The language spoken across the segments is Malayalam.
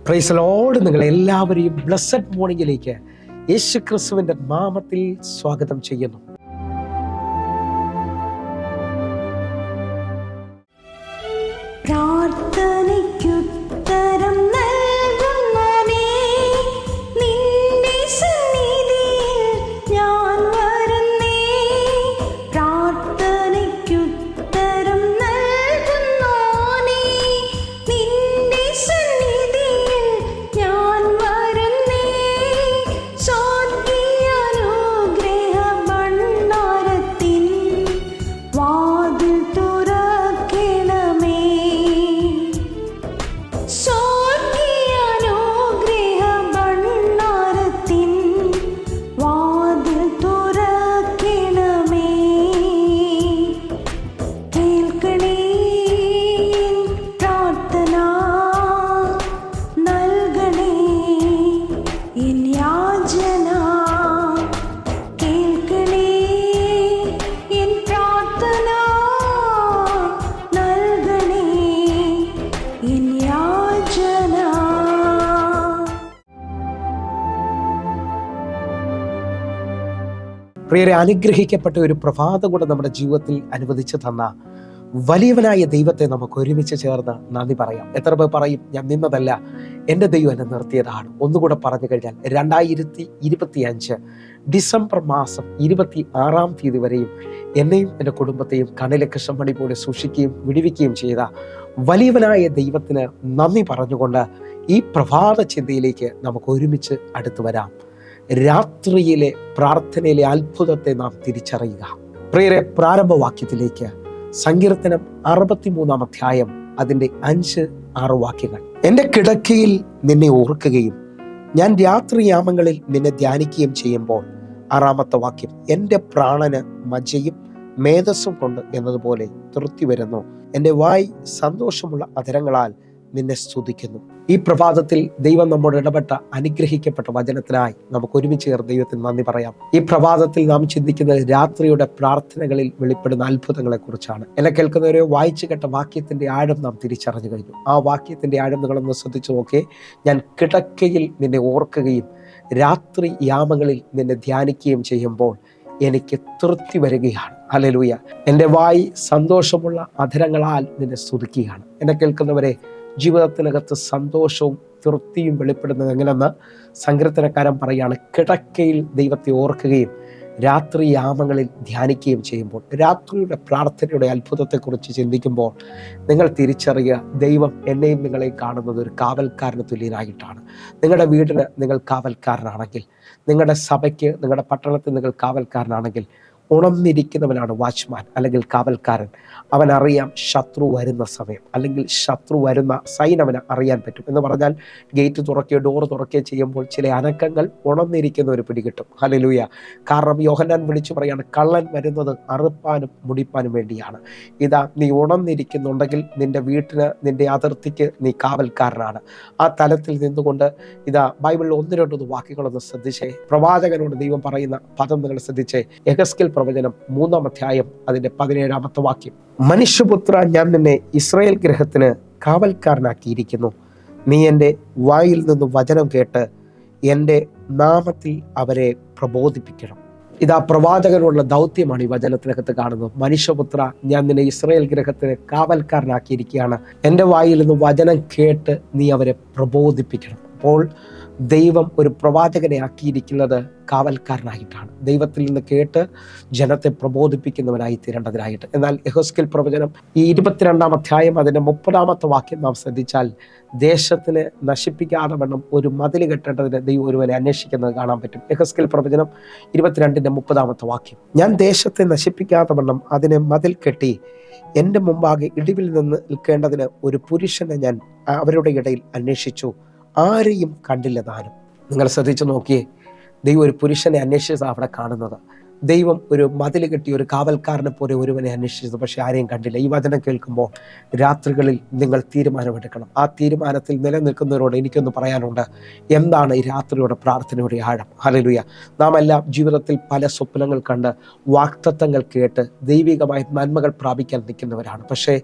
Price lord. നിങ്ങളെല്ലാവരെയും ബ്ലെസ്സഡ് മോർണിംഗിലേക്ക് യേശു ക്രിസ്തുവിൻ്റെ നാമത്തിൽ സ്വാഗതം ചെയ്യുന്നു. പ്രാർത്ഥനയ്ക്കുത്തരം നൽകുന്നവനേ, നിന്റെ സന്നിധിയിൽ ഞാൻ വരുന്നേ. പ്രാർത്ഥനയ്ക്കുത്തരം നൽകുന്നവനേ, നിന്റെ സന്നിധിയിൽ ഞാൻ വരുന്നേ. സ്വർഗ്ഗീയാനുഗ്രഹ ഭണ്ഡാരത്തിൻ വാതിൽ തുറക്കണമേ. സ്വർഗ്ഗീയാനുഗ്രഹ ഭണ്ഡാരത്തിൻ വാതിൽ തുറക്കണമേ. കേൾക്കണേ എൻ പ്രാർത്ഥന, നൽകണേ എൻ യാചന. കേൾക്കണേ എൻ പ്രാർത്ഥന, നൽകണേ എൻ യാചന. പ്രിയരെ, അനുഗ്രഹിക്കപ്പെട്ട ഒരു പ്രഭാതം കൂടെ നമ്മുടെ ജീവിതത്തിൽ അനുവദിച്ചു തന്ന വലിയവനായ ദൈവത്തെ നമുക്ക് ഒരുമിച്ച് ചേർന്ന് നന്ദി പറയാം. എത്ര പേർ പറയും, ഞാൻ നിന്നതല്ല, എൻ്റെ ദൈവം എന്നെ നിർത്തിയതാണ്? ഒന്നുകൂടെ പറഞ്ഞു കഴിഞ്ഞാൽ 2025 ഡിസംബർ മാസം 26 വരെയും എന്നെയും എൻ്റെ കുടുംബത്തെയും കണ്ണിലെ കൃഷ്ണമണി പോലെ സൂക്ഷിക്കുകയും വിടുവിക്കുകയും ചെയ്ത വലിയവനായ ദൈവത്തിന് നന്ദി പറഞ്ഞുകൊണ്ട് ഈ പ്രഭാത ചിന്തയിലേക്ക് നമുക്ക് ഒരുമിച്ച് അടുത്തു വരാം. രാത്രിയിലെ പ്രാർത്ഥനയിലെ അത്ഭുതത്തെ നാം തിരിച്ചറിയുക. പ്രിയരെ, പ്രാരംഭവാക്യത്തിലേക്ക് സങ്കീർത്തനം 63 അധ്യായം അതിൻ്റെ 5-6 വാക്യങ്ങൾ. എൻ്റെ കിടക്കയിൽ നിന്നെ ഓർക്കുകയും ഞാൻ രാത്രിയാമങ്ങളിൽ നിന്നെ ധ്യാനിക്കുകയും ചെയ്യുമ്പോൾ, 6-ാമത്തെ വാക്യം, എൻ്റെ പ്രാണന് മജ്ജയും മേധസ്സും കൊണ്ട് എന്നതുപോലെ തൃപ്തി വരുന്നു. എൻ്റെ വായ് സന്തോഷമുള്ള അധരങ്ങളാൽ നിന്നെ സ്തുതിക്കുന്നു. ഈ പ്രഭാതത്തിൽ ദൈവം നമ്മോട് ഇടപെട്ട അനുഗ്രഹിക്കപ്പെട്ട വചനത്തിനായി നമുക്ക് ഒരുമിച്ച് ചേർന്ന് ദൈവത്തിന് നന്ദി പറയാം. ഈ പ്രഭാതത്തിൽ നാം ചിന്തിക്കുന്നത് രാത്രിയുടെ പ്രാർത്ഥനകളിൽ വെളിപ്പെടുന്ന അത്ഭുതങ്ങളെ കുറിച്ചാണ്. എന്നെ കേൾക്കുന്നവരെ, വായിച്ചു കേട്ട വാക്യത്തിന്റെ ആഴം നാം തിരിച്ചറിഞ്ഞു കഴിഞ്ഞു. ആ വാക്യത്തിന്റെ ആഴം നിങ്ങളൊന്ന് ശ്രദ്ധിച്ചു നോക്കേ. ഞാൻ കിടക്കയിൽ നിന്നെ ഓർക്കുകയും രാത്രി യാമങ്ങളിൽ നിന്നെ ധ്യാനിക്കുകയും ചെയ്യുമ്പോൾ എനിക്ക് തൃപ്തി വരികയാണ്. ഹല്ലേലൂയ. എൻ്റെ വായ് സന്തോഷമുള്ള അധരങ്ങളാൽ നിന്നെ സ്തുതിക്കുകയാണ്. എന്നെ കേൾക്കുന്നവരെ, ജീവിതത്തിനകത്ത് സന്തോഷവും തൃപ്തിയും വെളിപ്പെടുന്നത് എങ്ങനെയെന്ന് സങ്കീർത്തനക്കാരൻ പറയാണ്. കിടക്കയിൽ ദൈവത്തെ ഓർക്കുകയും രാത്രി യാമങ്ങളിൽ ധ്യാനിക്കുകയും ചെയ്യുമ്പോൾ, രാത്രിയുടെ പ്രാർത്ഥനയുടെ അത്ഭുതത്തെക്കുറിച്ച് ചിന്തിക്കുമ്പോൾ നിങ്ങൾ തിരിച്ചറിയുക, ദൈവം എന്നെയും നിങ്ങളെയും കാണുന്നത് ഒരു കാവൽക്കാരന് തുല്യനായിട്ടാണ്. നിങ്ങളുടെ വീടിന് നിങ്ങൾ കാവൽക്കാരനാണെങ്കിൽ, നിങ്ങളുടെ സഭയ്ക്ക്, നിങ്ങളുടെ പട്ടണത്തിൽ നിങ്ങൾ കാവൽക്കാരനാണെങ്കിൽ, ഉണർന്നിരിക്കുന്നവനാണ് വാച്ച്മാൻ അല്ലെങ്കിൽ കാവൽക്കാരൻ. അവനറിയാം ശത്രു വരുന്ന സമയം, അല്ലെങ്കിൽ ശത്രു വരുന്ന സൈൻ അവന് അറിയാൻ പറ്റും. എന്ന് പറഞ്ഞാൽ ഗേറ്റ് തുറക്കുകയോ ഡോർ തുറക്കുകയോ ചെയ്യുമ്പോൾ ചില അനക്കങ്ങൾ ഉണർന്നിരിക്കുന്നവർ പിടികിട്ടും. ഹല്ലേലൂയ. കാരണം യോഹന്നാൻ വിളിച്ചു പറയാണ്, കള്ളൻ വരുന്നത് അറുപ്പാനും മുടിപ്പാനും വേണ്ടിയാണ്. ഇതാ, നീ ഉണർന്നിരിക്കുന്നുണ്ടെങ്കിൽ നിന്റെ വീട്ടിന്, നിന്റെ അതിർത്തിക്ക് നീ കാവൽക്കാരനാണ്. ആ തലത്തിൽ നിന്നുകൊണ്ട് ഇതാ ബൈബിളിൽ 1-2 വാക്യങ്ങളൊന്ന് ശ്രദ്ധിച്ചേ. പ്രവാചകനോട് ദൈവം പറയുന്ന പദം നിങ്ങൾ ശ്രദ്ധിച്ചേ. യെഹെസ്കേൽ പ്രവചനം 3-ാം അധ്യായം അതിന്റെ 17-ാമത്തെ വാക്യം. മനുഷ്യപുത്ര, ഞാൻ നിന്നെ ഇസ്രായേൽ ഗൃഹത്തിന് കാവൽക്കാരനാക്കിയിരിക്കുന്നു. നീ എൻ്റെ വായിൽ നിന്ന് വചനം കേട്ട് എൻ്റെ നാമത്തിൽ അവരെ പ്രബോധിപ്പിക്കണം. ഇതാ പ്രവാചകനുള്ള ദൗത്യമാണ് ഈ വചനത്തിനകത്ത് കാണുന്നത്. മനുഷ്യപുത്ര, ഞാൻ നിന്നെ ഇസ്രായേൽ ഗൃഹത്തിന് കാവൽക്കാരനാക്കിയിരിക്കുകയാണ്. എൻ്റെ വായിൽ നിന്ന് വചനം കേട്ട് നീ അവരെ പ്രബോധിപ്പിക്കണം. അപ്പോൾ ദൈവം ഒരു പ്രവാചകനെ ആക്കിയിരിക്കുന്നത് കാവൽക്കാരനായിട്ടാണ്. ദൈവത്തിൽ നിന്ന് കേട്ട് ജനത്തെ പ്രബോധിപ്പിക്കുന്നവനായി തീരേണ്ടതിനായിട്ട്. എന്നാൽ യെഹെസ്കേൽ പ്രവചനം 22-ാം അധ്യായം അതിൻ്റെ 30-ാമത്തെ വാക്യം നാം ശ്രദ്ധിച്ചാൽ, ദേശത്തിന് നശിപ്പിക്കാതെ വണ്ണം ഒരു മതിൽ കെട്ടേണ്ടതിന് ദൈവം ഒരുവനെ അന്വേഷിക്കുന്നത് കാണാൻ പറ്റും. യെഹെസ്കേൽ പ്രവചനം 22-ന്റെ 30-ാമത്തെ വാക്യം. ഞാൻ ദേശത്തെ നശിപ്പിക്കാതെ വണ്ണം അതിനെ മതിൽ കെട്ടി എൻ്റെ മുമ്പാകെ ഇടിവിൽ നിന്ന് നിൽക്കേണ്ടതിന് ഒരു പുരുഷനെ ഞാൻ അവരുടെ ഇടയിൽ അന്വേഷിച്ചു, ആരെയും കണ്ടില്ല താനും. നിങ്ങൾ ശ്രദ്ധിച്ചു നോക്കിയേ, ദൈവം ഒരു പുരുഷനെ അന്വേഷിച്ചതാണ് അവിടെ കാണുന്നത്. ദൈവം ഒരു മതിൽ കെട്ടി ഒരു കാവൽക്കാരനെ പോലെ ഒരുവനെ അന്വേഷിച്ചത്, പക്ഷെ ആരെയും കണ്ടില്ല. ഈ വചനം കേൾക്കുമ്പോൾ രാത്രികളിൽ നിങ്ങൾ തീരുമാനമെടുക്കണം. ആ തീരുമാനത്തിൽ നിലനിൽക്കുന്നവരോട് എനിക്കൊന്ന് പറയാനുണ്ട്. എന്താണ് ഈ രാത്രിയുടെ പ്രാർത്ഥനയുടെ ആഴം? ഹല്ലേലൂയ. നാം എല്ലാം ജീവിതത്തിൽ പല സ്വപ്നങ്ങൾ കണ്ട് വാഗ്ദത്തങ്ങൾ കേട്ട് ദൈവികമായ നന്മകൾ പ്രാപിക്കാൻ നിൽക്കുന്നവരാണ്. പക്ഷേ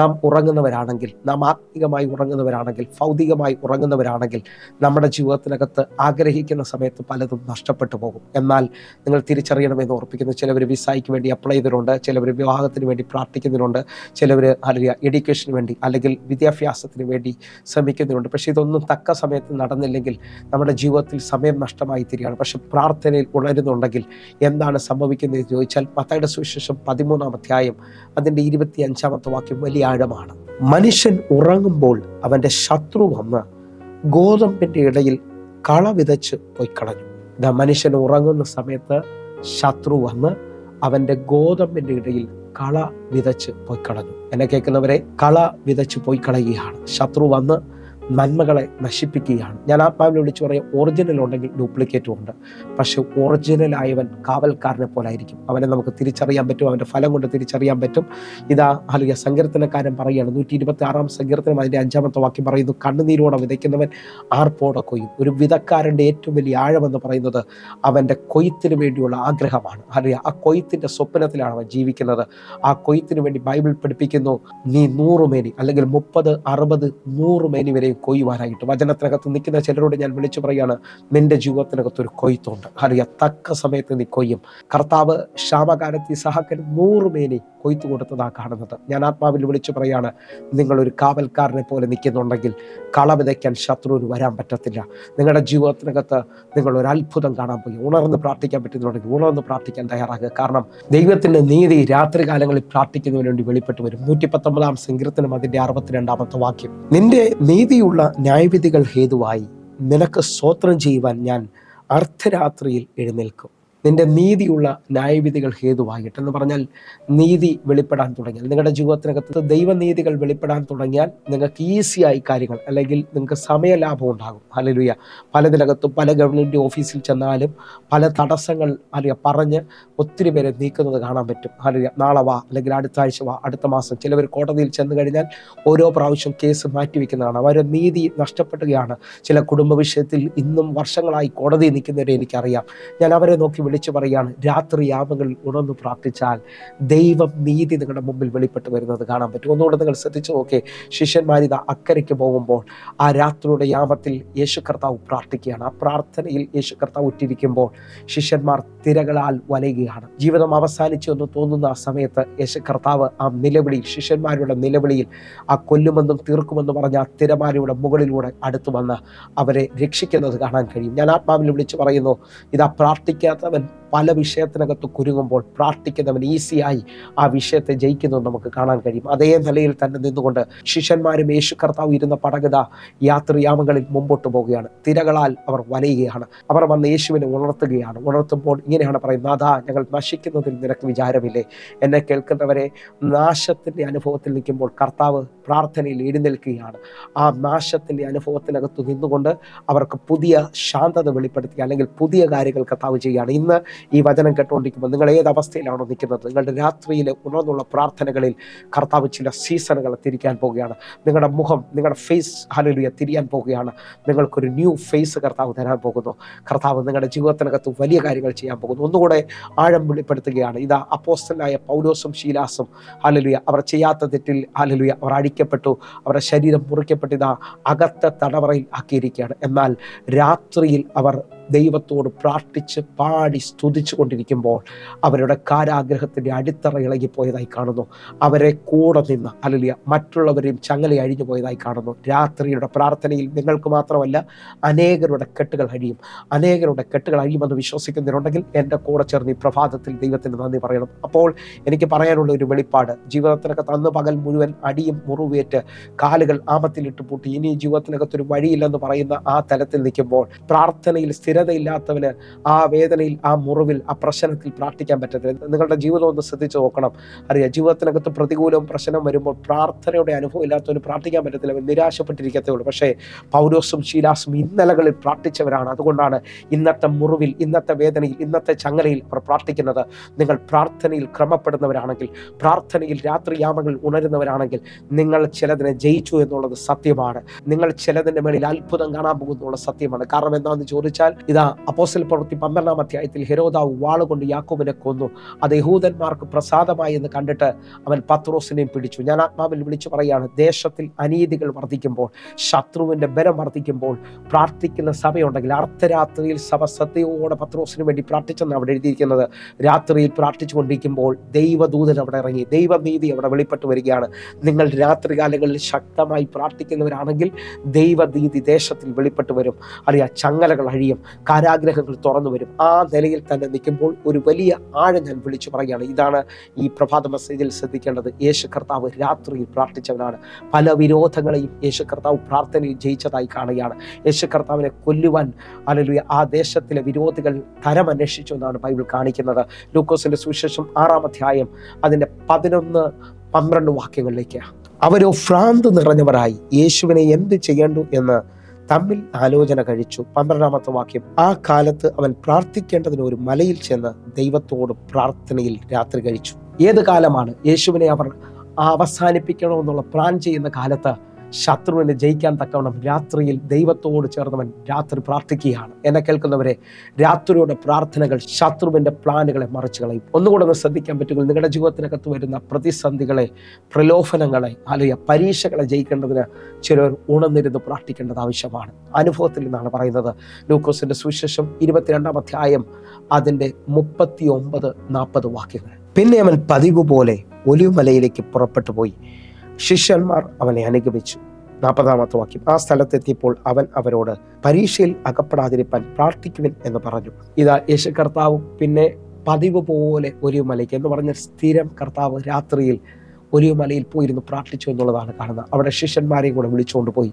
നാം ഉറങ്ങുന്നവരാണെങ്കിൽ, നാം ആത്മീകമായി ഉറങ്ങുന്നവരാണെങ്കിൽ, ഭൗതികമായി ഉറങ്ങുന്നവരാണെങ്കിൽ നമ്മുടെ ജീവിതത്തിനകത്ത് ആഗ്രഹിക്കുന്ന സമയത്ത് പലതും നഷ്ടപ്പെട്ടു പോകും. എന്നാൽ നിങ്ങൾ തിരിച്ചറിയണമെന്ന് ഓർപ്പിക്കുന്നു. ചിലവർ വിസയ്ക്ക് വേണ്ടി അപ്ലൈ ചെയ്തിട്ടുണ്ട്, ചിലവർ വിവാഹത്തിന് വേണ്ടി പ്രാർത്ഥിക്കുന്നുണ്ട്, ചിലവർ അല്ലെങ്കിൽ എഡ്യൂക്കേഷന് വേണ്ടി അല്ലെങ്കിൽ വിദ്യാഭ്യാസത്തിന് വേണ്ടി ശ്രമിക്കുന്നുണ്ട്. പക്ഷേ ഇതൊന്നും തക്ക സമയത്ത് നടന്നില്ലെങ്കിൽ നമ്മുടെ ജീവിതത്തിൽ സമയം നഷ്ടമായി തീരുകയാണ്. പക്ഷെ പ്രാർത്ഥനയിൽ ഉണരുന്നുണ്ടെങ്കിൽ എന്താണ് സംഭവിക്കുന്നതെന്ന് ചോദിച്ചാൽ മത്തായിയുടെ സുവിശേഷം 13-ാം അധ്യായം അതിൻ്റെ 25-ാമത്തെ വാക്യം വലിയ ആഴമാണ്. മനുഷ്യൻ ഉറങ്ങുമ്പോൾ അവൻ്റെ ശത്രു വന്ന് ഗോതമ്പിൻ്റെ ഇടയിൽ കള വിതച്ച് പോയി കളഞ്ഞു. മനുഷ്യൻ ഉറങ്ങുന്ന സമയത്ത് ശത്രു വന്ന് അവൻ്റെ ഗോതമ്പിൻ്റെ ഇടയിൽ കള വിതച്ച് പോയി കളഞ്ഞു. എന്നെ കേൾക്കുന്നവരെ, കള വിതച്ച് പോയി കളയുകയാണ്. ശത്രു വന്ന് നന്മകളെ നശിപ്പിക്കുകയാണ്. ഞാൻ ആത്മാവിനെ വിളിച്ചു പറയാം, ഒറിജിനൽ ഉണ്ടെങ്കിൽ ഡ്യൂപ്ലിക്കേറ്റും ഉണ്ട്. പക്ഷെ ഒറിജിനലായവൻ കാവൽക്കാരനെ പോലെ ആയിരിക്കും. അവനെ നമുക്ക് തിരിച്ചറിയാൻ പറ്റും, അവൻ്റെ ഫലം കൊണ്ട് തിരിച്ചറിയാൻ പറ്റും. ഇതാ അല്ലെങ്കിൽ സങ്കീർത്തനക്കാരൻ പറയുകയാണ്, 126-ാം സങ്കീർത്തനം അതിൻ്റെ 5-ാമത്തെ വാക്യം പറയുന്നു, കണ്ണുനീരോടെ വിതയ്ക്കുന്നവൻ ആർപ്പോടെ കൊയ്യും. ഒരു വിതക്കാരൻ്റെ ഏറ്റവും വലിയ ആഴമെന്ന് പറയുന്നത് അവൻ്റെ കൊയ്ത്തിന് വേണ്ടിയുള്ള ആഗ്രഹമാണ്. അല്ലെങ്കിൽ ആ കൊയ്ത്തിൻ്റെ സ്വപ്നത്തിലാണ് അവൻ ജീവിക്കുന്നത്. ആ കൊയ്ത്തിന് വേണ്ടി ബൈബിൾ പഠിപ്പിക്കുന്നു, നീ 100 മേനി അല്ലെങ്കിൽ 30, 60, 100 മേനി വരെ കൊയ്യുവാനായിട്ട്. വചനത്തിനകത്ത് നിൽക്കുന്ന ചിലരോട് ഞാൻ വിളിച്ചു പറയാണ്, നിന്റെ ജീവിതത്തിനകത്ത് ഒരു കൊയ്ത്തുണ്ട്. അറിയാം, തക്ക സമയത്ത് നീ കൊയ്യും. കർത്താവ് ക്ഷാമകാലത്ത് ഇസഹാക്കിന് 100 മേനി കൊയ്ത്തു കൊടുത്തതാ കാണുന്നത്. ഞാൻ ആത്മാവിൽ വിളിച്ചു പറയാണ്, നിങ്ങളൊരു കാവൽക്കാരനെ പോലെ നിൽക്കുന്നുണ്ടെങ്കിൽ കള വിതയ്ക്കാൻ ശത്രുവിന് വരാൻ പറ്റത്തില്ല. നിങ്ങളുടെ ജീവിതത്തിനകത്ത് നിങ്ങൾ ഒരു അത്ഭുതം കാണാൻ പോയി. ഉണർന്ന് പ്രാർത്ഥിക്കാൻ പറ്റുന്നുണ്ടെങ്കിൽ ഉണർന്ന് പ്രാർത്ഥിക്കാൻ തയ്യാറാകുക. കാരണം ദൈവത്തിൻ്റെ നീതി രാത്രികാലങ്ങളിൽ പ്രാർത്ഥിക്കുന്നതിന് വേണ്ടി വെളിപ്പെട്ട് വരും. 119-ാം സങ്കീർത്തനം അതിൻ്റെ 62-ാമത്തെ വാക്യം, നിന്റെ നീതിയുള്ള ന്യായവിധികൾ ഹേതുവായി നിനക്ക് സ്തോത്രം ചെയ്യുവാൻ ഞാൻ അർദ്ധരാത്രിയിൽ എഴുന്നേൽക്കും. നിന്റെ നീതിയുള്ള ന്യായവിധികൾ ഹേതുവായിട്ട് എന്ന് പറഞ്ഞാൽ നീതി വെളിപ്പെടാൻ തുടങ്ങിയാൽ, നിങ്ങളുടെ ജീവിതത്തിനകത്ത് ദൈവനീതികൾ വെളിപ്പെടാൻ തുടങ്ങിയാൽ നിങ്ങൾക്ക് ഈസിയായി കാര്യങ്ങൾ അല്ലെങ്കിൽ നിങ്ങൾക്ക് സമയലാഭം ഉണ്ടാകും. ഹല്ലേലൂയ. പലതിനകത്തും പല ഗവൺമെൻറ് ഓഫീസിൽ ചെന്നാലും പല തടസ്സങ്ങൾ അല്ലെങ്കിൽ പറഞ്ഞ് ഒത്തിരി പേരെ നീക്കുന്നത് കാണാൻ പറ്റും. ഹല്ലേലൂയ. നാളെ വാ അല്ലെങ്കിൽ അടുത്ത ആഴ്ച വാ, അടുത്ത മാസം. ചിലവർ കോടതിയിൽ ചെന്ന് കഴിഞ്ഞാൽ ഓരോ പ്രാവശ്യം കേസ് മാറ്റിവെക്കുന്നതാണ്. അവരുടെ നീതി നഷ്ടപ്പെടുകയാണ്. ചില കുടുംബ വിഷയത്തിൽ ഇന്നും വർഷങ്ങളായി കോടതി നിൽക്കുന്നവരെ എനിക്കറിയാം. ഞാൻ അവരെ നോക്കി വിളിച്ചു പറയുകയാണ്, രാത്രിയാമങ്ങളിൽ ഉണർന്ന് പ്രാർത്ഥിച്ചാൽ ദൈവം നീതി നിങ്ങളുടെ മുമ്പിൽ വെളിപ്പെട്ട് വരുന്നത് കാണാൻ പറ്റും. ഒന്നുകൂടെ നിങ്ങൾ ശ്രദ്ധിച്ചു നോക്കേ, ശിഷ്യന്മാരിത് അക്കരയ്ക്ക് പോകുമ്പോൾ ആ രാത്രിയുടെ യാമത്തിൽ യേശു കർത്താവ് പ്രാർത്ഥിക്കുകയാണ്. ആ പ്രാർത്ഥനയിൽ യേശു കർത്താവ് ഉറ്റിരിക്കുമ്പോൾ ശിഷ്യന്മാർ തിരകളാൽ വലയുകയാണ്. ജീവിതം അവസാനിച്ചു എന്ന് തോന്നുന്ന ആ സമയത്ത് യേശു കർത്താവ് ആ നിലവിളിയിൽ, ശിഷ്യന്മാരുടെ നിലവിളിയിൽ, ആ കൊല്ലുമെന്നും തീർക്കുമെന്നും പറഞ്ഞ ആ തിരമാലയുടെ മുകളിലൂടെ അടുത്തു വന്ന് അവരെ രക്ഷിക്കുന്നത് കാണാൻ കഴിയും. ഞാൻ ആത്മാവിൽ വിളിച്ചു പറയുന്നു, ഇതാ പ്രാർത്ഥിക്കാത്തവൻ പല വിഷയത്തിനകത്ത് കുരുങ്ങുമ്പോൾ പ്രാർത്ഥിക്കുന്നവൻ ഈസിയായി ആ വിഷയത്തെ ജയിക്കുന്നത് നമുക്ക് കാണാൻ കഴിയും. അതേ നിലയിൽ തന്നെ നിന്നുകൊണ്ട് ശിഷ്യന്മാരും യേശു കർത്താവ് ഇരുന്ന പടകത യാത്രയാമങ്ങളിൽ മുമ്പോട്ട് പോവുകയാണ്. തിരകളാൽ അവർ വലയുകയാണ്. അവർ വന്ന് യേശുവിനെ ഉണർത്തുകയാണ്. ഉണർത്തുമ്പോൾ ഇങ്ങനെയാണ് പറയുന്നത്, നാഥാ, ഞങ്ങൾ നശിക്കുന്നതിൽ നിനക്ക് വിചാരമില്ലേ? എന്നെ കേൾക്കുന്നവരെ, നാശത്തിൻ്റെ അനുഭവത്തിൽ നിൽക്കുമ്പോൾ കർത്താവ് പ്രാർത്ഥനയിൽ എഴുന്നേൽക്കുകയാണ്. ആ നാശത്തിൻ്റെ അനുഭവത്തിനകത്ത് നിന്നുകൊണ്ട് അവർക്ക് പുതിയ ശാന്തത വെളിപ്പെടുത്തുക അല്ലെങ്കിൽ പുതിയ കാര്യങ്ങൾ കർത്താവ് ചെയ്യുകയാണ്. ഇന്ന് ഈ വചനം കേട്ടുകൊണ്ടിരിക്കുമ്പോൾ നിങ്ങൾ ഏത് അവസ്ഥയിലാണോ നിൽക്കുന്നത്, നിങ്ങളുടെ രാത്രിയിലെ ഉണർന്നുള്ള പ്രാർത്ഥനകളിൽ കർത്താവ് ചില സീസണുകൾ തിരിക്കാൻ പോവുകയാണ്. നിങ്ങളുടെ മുഖം, നിങ്ങളുടെ ഫേസ് ഹല്ലേലൂയ തിരിയാൻ പോവുകയാണ്. നിങ്ങൾക്കൊരു ന്യൂ ഫേസ് കർത്താവ് തരാൻ പോകുന്നു. കർത്താവ് നിങ്ങളുടെ ജീവിതത്തിനകത്ത് വലിയ കാര്യങ്ങൾ ചെയ്യാൻ പോകുന്നു. ഒന്നുകൂടെ ആഴം വെളിപ്പെടുത്തുകയാണ്. ഇതാ അപ്പോസ്തലനായ പൗലോസും ശീലാസും ഹല്ലേലൂയ അവർ ചെയ്യാത്ത തെറ്റിൽ ഹല്ലേലൂയ അവർ അടിക്കപ്പെട്ടു. അവരുടെ ശരീരം മുറിക്കപ്പെട്ട് ഇതാ അകത്തെ തടവറയിൽ ആക്കിയിരിക്കുകയാണ്. എന്നാൽ രാത്രിയിൽ അവർ ദൈവത്തോട് പ്രാർത്ഥിച്ച് പാടി സ്തുതിച്ചു കൊണ്ടിരിക്കുമ്പോൾ അവരുടെ കാരാഗ്രഹത്തിൻ്റെ അടിത്തറ ഇളകിപ്പോയതായി കാണുന്നു. അവരെ കൂടെ നിന്ന് ഹല്ലേലൂയ മറ്റുള്ളവരെയും ചങ്ങല അഴിഞ്ഞു പോയതായി കാണുന്നു. രാത്രിയുടെ പ്രാർത്ഥനയിൽ നിങ്ങൾക്ക് മാത്രമല്ല അനേകരുടെ കെട്ടുകൾ അഴിയും. അനേകരുടെ കെട്ടുകൾ അഴിയുമെന്ന് വിശ്വസിക്കുന്നവരുണ്ടെങ്കിൽ എൻ്റെ കൂടെ ചേർന്ന് ഈ പ്രഭാതത്തിൽ ദൈവത്തിന് നന്ദി പറയണം. അപ്പോൾ എനിക്ക് പറയാനുള്ള ഒരു വെളിപ്പാട്, ജീവിതത്തിനകത്ത് അന്ന് പകൽ മുഴുവൻ അടിയും മുറിവേറ്റ് കാലുകൾ ആമത്തിലിട്ട് പൂട്ടി ഇനി ജീവിതത്തിനകത്തൊരു വഴിയില്ലെന്ന് പറയുന്ന ആ തലത്തിൽ നിൽക്കുമ്പോൾ പ്രാർത്ഥനയിൽ സ്ഥിരതയില്ലാത്തവന് ആ വേദനയിൽ, ആ മുറിവിൽ, ആ പ്രശ്നത്തിൽ പ്രാർത്ഥിക്കാൻ പറ്റത്തില്ല. നിങ്ങളുടെ ജീവിതം ഒന്ന് ശ്രദ്ധിച്ച് നോക്കണം. അറിയാം, ജീവിതത്തിനകത്ത് പ്രതികൂലവും പ്രശ്നം വരുമ്പോൾ പ്രാർത്ഥനയുടെ അനുഭവം ഇല്ലാത്തവന് പ്രാർത്ഥിക്കാൻ പറ്റത്തില്ല, അവൻ നിരാശപ്പെട്ടിരിക്കത്തേ ഉള്ളൂ. പക്ഷേ പൗലോസും ശീലാസും ഇന്നലകളിൽ പ്രാർത്ഥിച്ചവരാണ്. അതുകൊണ്ടാണ് ഇന്നത്തെ മുറിവിൽ, ഇന്നത്തെ വേദനയിൽ, ഇന്നത്തെ ചങ്ങലയിൽ അവർ പ്രാർത്ഥിക്കുന്നത്. നിങ്ങൾ പ്രാർത്ഥനയിൽ ക്രമപ്പെടുന്നവരാണെങ്കിൽ, പ്രാർത്ഥനയിൽ രാത്രിയാമങ്ങളിൽ ഉണരുന്നവരാണെങ്കിൽ നിങ്ങൾ ചിലതിനെ ജയിച്ചു എന്നുള്ളത് സത്യമാണ്. നിങ്ങൾ ചിലതിൻ്റെ മേളിൽ അത്ഭുതം കാണാൻ പോകുന്നുള്ള സത്യമാണ്. കാരണം എന്താണെന്ന് ചോദിച്ചാൽ, ഇതാ അപ്പോസ്തല പ്രവൃത്തി 12-ാം അധ്യായത്തിൽ ഹെരോദാവ് വാളുകൊണ്ട് യാക്കോബിനെ കൊന്നു. അത് യഹൂദന്മാർക്ക് പ്രസാദമായി എന്ന് കണ്ടിട്ട് അവൻ പത്രോസിനെയും പിടിച്ചു. ഞാൻ ആത്മാവിൽ വിളിച്ചു പറയാണ്, ദേശത്തിൽ അനീതികൾ വർദ്ധിക്കുമ്പോൾ, ശത്രുവിൻ്റെ ബലം വർദ്ധിക്കുമ്പോൾ പ്രാർത്ഥിക്കുന്ന സഭയുണ്ടെങ്കിൽ, അർദ്ധരാത്രിയിൽ സഭ സത്യയോടെ പത്രോസിന് വേണ്ടി പ്രാർത്ഥിച്ചെന്ന് അവിടെ എഴുതിയിരിക്കുന്നത്. രാത്രിയിൽ പ്രാർത്ഥിച്ചുകൊണ്ടിരിക്കുമ്പോൾ ദൈവദൂതൻ അവിടെ ഇറങ്ങി, ദൈവനീതി അവിടെ വെളിപ്പെട്ടു വരികയാണ്. നിങ്ങൾ രാത്രികാലങ്ങളിൽ ശക്തമായി പ്രാർത്ഥിക്കുന്നവരാണെങ്കിൽ ദൈവനീതി ദേശത്തിൽ വെളിപ്പെട്ടു വരും. അറിയാം, ചങ്ങലകൾ അഴിയും, കാരാഗ്രഹങ്ങൾ തുറന്നു വരും. ആ നിലയിൽ തന്നെ നിൽക്കുമ്പോൾ ഒരു വലിയ ആഴം ഞാൻ വിളിച്ചു പറയുകയാണ്. ഇതാണ് ഈ പ്രഭാത മെസ്സേജിൽ ശ്രദ്ധിക്കേണ്ടത്. യേശു കർത്താവ് രാത്രിയിൽ പ്രാർത്ഥിച്ചവനാണ്. പല വിരോധങ്ങളെയും യേശു കർത്താവ് പ്രാർത്ഥനയിൽ ജയിച്ചതായി കാണുകയാണ്. യേശു കർത്താവിനെ കൊല്ലുവാൻ ഹല്ലേലൂയ ആ ദേശത്തിലെ വിരോധികൾ തരമന്വേഷിച്ചു എന്നാണ് ബൈബിൾ കാണിക്കുന്നത്. ലൂക്കോസിന്റെ സുവിശേഷം 6-ാം അധ്യായം അതിൻ്റെ 11-12 വാക്യങ്ങളിലേക്ക്. അവരോ ഭ്രാന്ത് നിറഞ്ഞവരായി യേശുവിനെ എന്ത് ചെയ്യേണ്ടു എന്ന് തമ്മിൽ ആലോചന കഴിച്ചു. 12-ാമത്തെ വാക്യം. ആ കാലത്ത് അവൻ പ്രാർത്ഥിക്കേണ്ടതിന് ഒരു മലയിൽ ചെന്ന് ദൈവത്തോട് പ്രാർത്ഥനയിൽ രാത്രി കഴിച്ചു. ഏത് കാലമാണ്? യേശുവിനെ അവർ അവസാനിപ്പിക്കണമെന്നുള്ള പ്ലാൻ ചെയ്യുന്ന കാലത്ത് ശത്രുവിനെ ജയിക്കാൻ തക്കവണ്ണം രാത്രിയിൽ ദൈവത്തോട് ചേർന്നവൻ രാത്രി പ്രാർത്ഥിക്കുകയാണ്. എന്നെ കേൾക്കുന്നവരെ, രാത്രിയുടെ പ്രാർത്ഥനകൾ ശത്രുവിൻ്റെ പ്ലാനുകളെ മറിച്ച് കളയും. ഒന്നുകൂടെ ഒന്ന് ശ്രദ്ധിക്കാൻ പറ്റുമെങ്കിൽ, നിങ്ങളുടെ ജീവിതത്തിനകത്ത് വരുന്ന പ്രതിസന്ധികളെ, പ്രലോഭനങ്ങളെ, അല്ലെങ്കിൽ പരീക്ഷകളെ ജയിക്കേണ്ടതിന് ചിലർ ഉണർന്നിരുന്ന് പ്രാർത്ഥിക്കേണ്ടത് ആവശ്യമാണ്. അനുഭവത്തിൽ നിന്നാണ് പറയുന്നത്. ലൂക്കോസിന്റെ സുവിശേഷം 22-ാം അധ്യായം അതിൻ്റെ 39-40 വാക്യങ്ങൾ. പിന്നെ അവൻ പതിവ് പോലെ ഒലിവുമലയിലേക്ക് പുറപ്പെട്ടു പോയി. ശിഷ്യന്മാർ അവനെ അനുഗമിച്ചു. 40-ാമത്തെ വാക്യം. ആ സ്ഥലത്തെത്തിയപ്പോൾ അവൻ അവരോട് പരീക്ഷയിൽ അകപ്പെടാതിരിപ്പാൻ പ്രാർത്ഥിക്കുവിൻ എന്ന് പറഞ്ഞു. ഇതാ യേശു കർത്താവ് പിന്നെ പതിവ് പോലെ ഒലിവുമലയ്ക്ക് എന്ന് പറഞ്ഞ സ്ഥിരം കർത്താവ് രാത്രിയിൽ ഒലിവുമലയിൽ പോയിരുന്നു പ്രാർത്ഥിച്ചു എന്നുള്ളതാണ് കാണുന്നത്. അവിടെ ശിഷ്യന്മാരെയും കൂടെ വിളിച്ചുകൊണ്ട് പോയി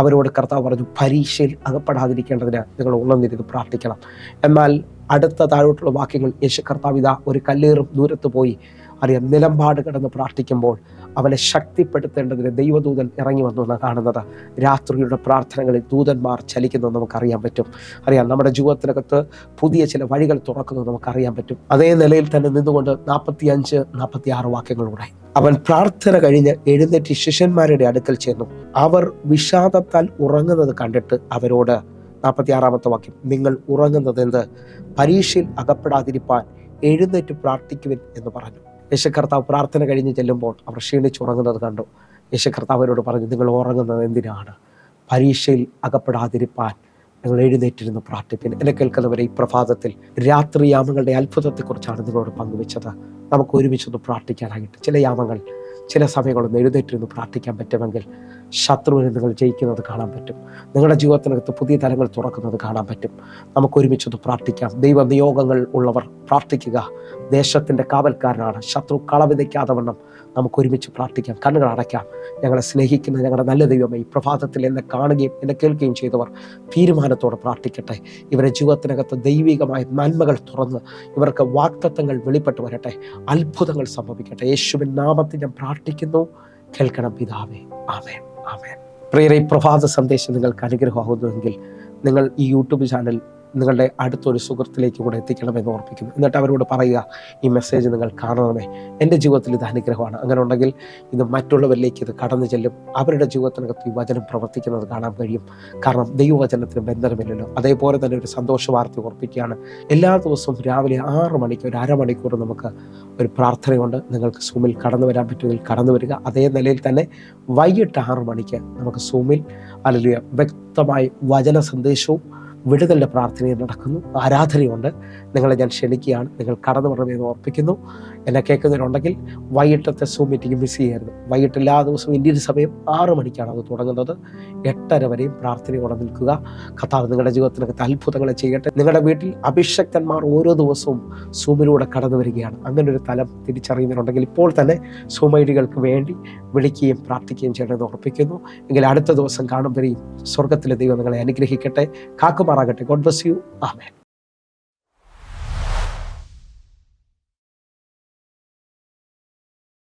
അവരോട് കർത്താവ് പറഞ്ഞു, പരീക്ഷയിൽ അകപ്പെടാതിരിക്കേണ്ടതിന് നിങ്ങൾ ഉണർന്നിരുന്ന് പ്രാർത്ഥിക്കണം. എന്നാൽ അടുത്ത താഴോട്ടുള്ള വാക്യങ്ങൾ, യേശു കർത്താവ് ഇതാ ഒരു കല്ലേറും ദൂരത്ത് പോയി അറിയാം നിലമ്പാട് കിടന്ന് പ്രാർത്ഥിക്കുമ്പോൾ അവനെ ശക്തിപ്പെടുത്തേണ്ടതിന് ദൈവദൂതൻ ഇറങ്ങി വന്നു എന്നാണ് കാണുന്നത്. രാത്രിയുടെ പ്രാർത്ഥനകളിൽ ദൂതന്മാർ ചലിക്കുന്നത് നമുക്കറിയാൻ പറ്റും. അറിയാം, നമ്മുടെ ജീവിതത്തിനകത്ത് പുതിയ ചില വഴികൾ തുറക്കുന്നത് നമുക്കറിയാൻ പറ്റും. അതേ നിലയിൽ തന്നെ നിന്നുകൊണ്ട് 45-46 വാക്യങ്ങളിലൂടെ അവൻ പ്രാർത്ഥന കഴിഞ്ഞ് എഴുന്നേറ്റ് ശിഷ്യന്മാരുടെ അടുക്കൽ ചെന്നു. അവർ വിഷാദത്താൽ ഉറങ്ങുന്നത് കണ്ടിട്ട് അവരോട് 46-ാമത്തെ വാക്യം, നിങ്ങൾ ഉറങ്ങുന്നത് എന്ത്? പരീക്ഷയിൽ അകപ്പെടാതിരിപ്പാൻ എഴുന്നേറ്റ് പ്രാർത്ഥിക്കുവിൻ എന്ന് പറഞ്ഞു. യേശു കർത്താവ് പ്രാർത്ഥന കഴിഞ്ഞ് ചെല്ലുമ്പോൾ അവർ ക്ഷീണിച്ചുറങ്ങുന്നത് കണ്ടു. യേശു കർത്താവ് അവരോട് പറഞ്ഞു, നിങ്ങൾ ഉറങ്ങുന്നത് എന്തിനാണ്? പരീക്ഷയിൽ അകപ്പെടാതിരിപ്പാൻ നിങ്ങൾ എഴുന്നേറ്റിരുന്ന് പ്രാർത്ഥിപ്പിൻ. എന്നെ കേൾക്കുന്നവരെ, ഈ പ്രഭാതത്തിൽ രാത്രിയാമങ്ങളുടെ അത്ഭുതത്തെക്കുറിച്ചാണ് നിങ്ങളോട് പങ്കുവെച്ചത്. നമുക്ക് ഒരുമിച്ചൊന്ന് പ്രാർത്ഥിക്കാനായിട്ട് ചില യാമങ്ങൾ, ചില സമയങ്ങളൊന്ന് എഴുന്നേറ്റിരുന്ന് പ്രാർത്ഥിക്കാൻ പറ്റുമെങ്കിൽ ശത്രുവിനെ നിങ്ങൾ ജയിക്കുന്നത് കാണാൻ പറ്റും. നിങ്ങളുടെ ജീവിതത്തിനകത്ത് പുതിയ തലങ്ങൾ തുറക്കുന്നത് കാണാൻ പറ്റും. നമുക്ക് ഒരുമിച്ചൊന്ന് പ്രാർത്ഥിക്കാം. ദൈവ നിയോഗങ്ങൾ ഉള്ളവർ പ്രാർത്ഥിക്കുക. ദേശത്തിൻ്റെ കാവൽക്കാരനാണ്. ശത്രു കളവിതയ്ക്കാതെ വണ്ണം നമുക്ക് ഒരുമിച്ച് പ്രാർത്ഥിക്കാം. കണ്ണുകൾ അടയ്ക്കാം. ഞങ്ങളെ സ്നേഹിക്കുന്ന ഞങ്ങളുടെ നല്ല ദൈവമേ, ഈ പ്രഭാതത്തിൽ എന്നെ കാണുകയും എന്നെ കേൾക്കുകയും ചെയ്തവർ തീരുമാനത്തോടെ പ്രാർത്ഥിക്കട്ടെ. ഇവരുടെ ജീവിതത്തിനകത്ത് ദൈവികമായ നന്മകൾ തുറന്ന് ഇവർക്ക് വാഗ്ദത്തങ്ങൾ വെളിപ്പെട്ട് വരട്ടെ. അത്ഭുതങ്ങൾ സംഭവിക്കട്ടെ. യേശുവിൻ നാമത്തിൽ ഞാൻ പ്രാർത്ഥിക്കുന്നു. കേൾക്കണം പിതാവേ. ആമേൻ, ആമേൻ. പ്രിയരെ, ഈ പ്രഭാത സന്ദേശം നിങ്ങൾക്ക് അനുഗ്രഹമാകുന്നുവെങ്കിൽ നിങ്ങൾ ഈ യൂട്യൂബ് ചാനൽ നിങ്ങളുടെ അടുത്തൊരു സുഹൃത്തിലേക്ക് കൂടെ എത്തിക്കണമെന്ന് ഓർപ്പിക്കുന്നു. എന്നിട്ട് അവരോട് പറയുക, ഈ മെസ്സേജ് നിങ്ങൾ കാണണമേ, എൻ്റെ ജീവിതത്തിൽ ഇത് അനുഗ്രഹമാണ്. അങ്ങനെ ഉണ്ടെങ്കിൽ ഇത് മറ്റുള്ളവരിലേക്ക് ഇത് കടന്നു ചെല്ലും. അവരുടെ ജീവിതത്തിനകത്ത് ഈ വചനം പ്രവർത്തിക്കുന്നത് കാണാൻ കഴിയും. കാരണം ദൈവവചനത്തിന് ബന്ധനമില്ലല്ലോ. അതേപോലെ തന്നെ ഒരു സന്തോഷ വാർത്ത ഓർപ്പിക്കുകയാണ്. എല്ലാ ദിവസവും രാവിലെ 6 മണിക്ക് ഒരു അരമണിക്കൂർ നമുക്ക് ഒരു പ്രാർത്ഥനയുണ്ട്. നിങ്ങൾക്ക് സൂമിൽ കടന്നു വരാൻ പറ്റുമെങ്കിൽ കടന്നു വരിക. അതേ നിലയിൽ തന്നെ വൈകിട്ട് 6 മണിക്ക് നമുക്ക് സൂമിൽ ഹല്ലേലൂയ വ്യക്തമായി വചന സന്ദേശവും വിടുതലിൻ്റെ പ്രാർത്ഥനയും നടക്കുന്നു. ആരാധനയുണ്ട്. നിങ്ങളെ ഞാൻ ക്ഷണിക്കുകയാണ്. നിങ്ങൾ കടന്നു വരണമെന്ന് ഓർപ്പിക്കുന്നു. എന്നെ കേൾക്കുന്നതിനുണ്ടെങ്കിൽ വൈകിട്ടത്തെ സൂം മീറ്റിംഗ് മിസ് ചെയ്യരുത്. വൈകിട്ട് എല്ലാ ദിവസവും ഇന്ത്യൻ സമയം 6 മണിക്കാണ് അത് തുടങ്ങുന്നത്. 8:30 വരെയും പ്രാർത്ഥനയോടെ നിൽക്കുക. കർത്താവ് നിങ്ങളുടെ ജീവിതത്തിനകത്ത് അത്ഭുതങ്ങളെ ചെയ്യട്ടെ. നിങ്ങളുടെ വീട്ടിൽ അഭിഷക്തന്മാർ ഓരോ ദിവസവും സൂമിലൂടെ കടന്നു വരികയാണ്. അങ്ങനെ ഒരു തലം തിരിച്ചറിയുന്നുണ്ടെങ്കിൽ ഇപ്പോൾ തന്നെ സൂം ഐഡികൾക്ക് വേണ്ടി വിളിക്കുകയും പ്രാർത്ഥിക്കുകയും ചെയ്യണമെന്ന് ഉറപ്പിക്കുന്നു. എങ്കിൽ അടുത്ത ദിവസം കാണുമ്പോഴേയും സ്വർഗത്തിലെ ദൈവം നിങ്ങളെ അനുഗ്രഹിക്കട്ടെ, കാക്കുമാറാകട്ടെ. God bless you. ആമേൻ.